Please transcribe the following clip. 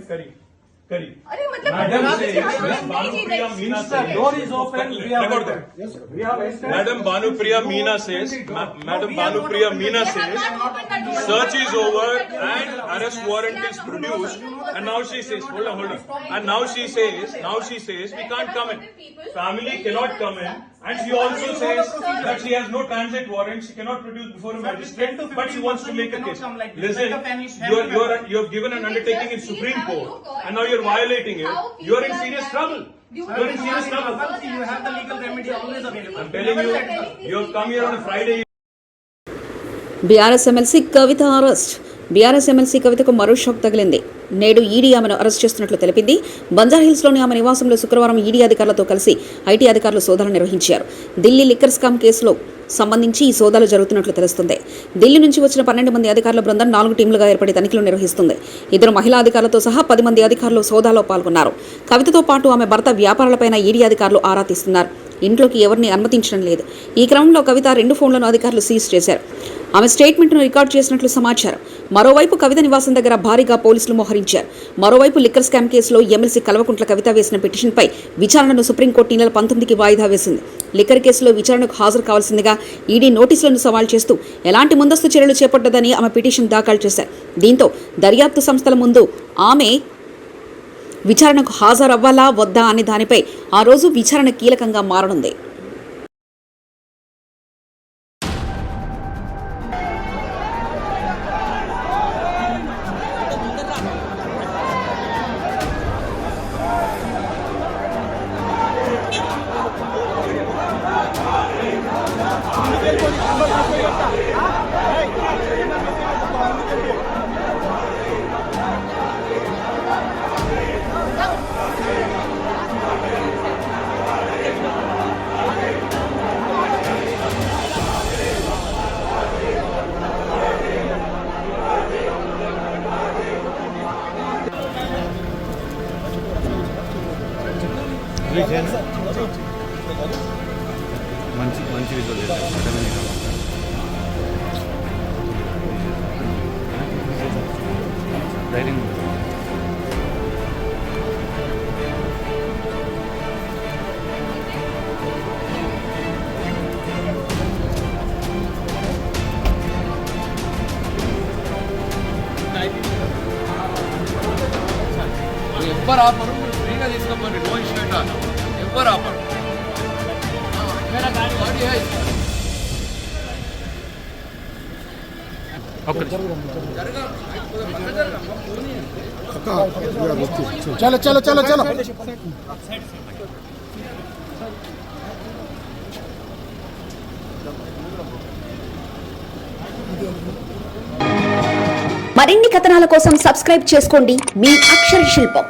करी करी अरे मतलब मैडम आप से नहीं भानुप्रिया जी, Meena The door is open. We have record entered. that. Yes, sir. We have entered. Madam Bhanupriya Meena says, Madam Bhanupriya Meena says, search is over and arrest warrant is produced. And now she says, hold on. And now she says, we can't come in. Family cannot come in. And she also says that she has no transit warrant. She cannot produce before a magistrate, but she wants to make a case. Listen, you have given an undertaking in Supreme Court, and now you're violating it. You're in serious trouble. You're in serious trouble. You have the legal remedy always available. I'm telling you, you have come here on a Friday. BRS MLC Kavitha arrest. BRS MLC కవితకు మరో shock తగిలింది. నేడు ED ఆమెను arrest చేస్తున్నట్లు తెలిపింది. బంజారాహిల్స్లోని ఆమె నివాసంలో శుక్రవారం ఈడీ అధికారులతో కలిసి ఐటీ అధికారులు సోదాలు నిర్వహించారు. ఢిల్లీ లిక్కర్ స్కామ్ కేసులో సంబంధించి ఈ సోదాలు జరుగుతున్నట్లు తెలుస్తుంది. ఢిల్లీ నుంచి వచ్చిన 12 మంది అధికారుల బృందం 4 టీంలుగా ఏర్పడి తనిఖీలు నిర్వహిస్తుంది. 2 మహిళా అధికారులతో సహా 10 మంది అధికారులు సోదాలో పాల్గొన్నారు. కవితతో పాటు ఆమె భర్త వ్యాపారాలపైన ఈడీ అధికారులు ఆరా తీస్తున్నారు. ఇంట్లోకి ఎవరిని అనుమతించడం లేదు. ఈ క్రమంలో కవిత 2 ఫోన్లను అధికారులు సీజ్ చేశారు. ఆమె స్టేట్మెంట్ను రికార్డు చేసినట్లు సమాచారం. మరోవైపు కవిత నివాసం దగ్గర భారీగా పోలీసులు మోహరించారు. మరోవైపు లిక్కర్ స్కామ్ కేసులో ఎమ్మెల్సీ కల్వకుంట్ల కవిత వేసిన పిటిషన్పై విచారణను సుప్రీంకోర్టు ఈ నెల 19కి వాయిదా వేసింది. లిక్కర్ కేసులో విచారణకు హాజరు కావాల్సిందిగా ఈడీ నోటీసులను సవాల్ చేస్తూ ఎలాంటి ముందస్తు చర్యలు చేపట్టదని ఆమె పిటిషన్ దాఖలు చేశారు. దీంతో దర్యాప్తు సంస్థల ముందు ఆమె విచారణకు హాజరవ్వాలా వద్దా అనే దానిపై ఆ రోజు విచారణ కీలకంగా మారనుంది. మంచి విజువల్ ధైర్యం ఎవ్వరు ఆపరు, ఫ్రీగా తీసుకోమని నో ఇష్యూ ఎట్ ఆల్. ఎవ్వరు ఆపరు. चलो चलो चलो चलो మరిన్ని కథనాల కోసం సబ్స్క్రైబ్ చేసుకోండి మీ అక్షర శిల్పం.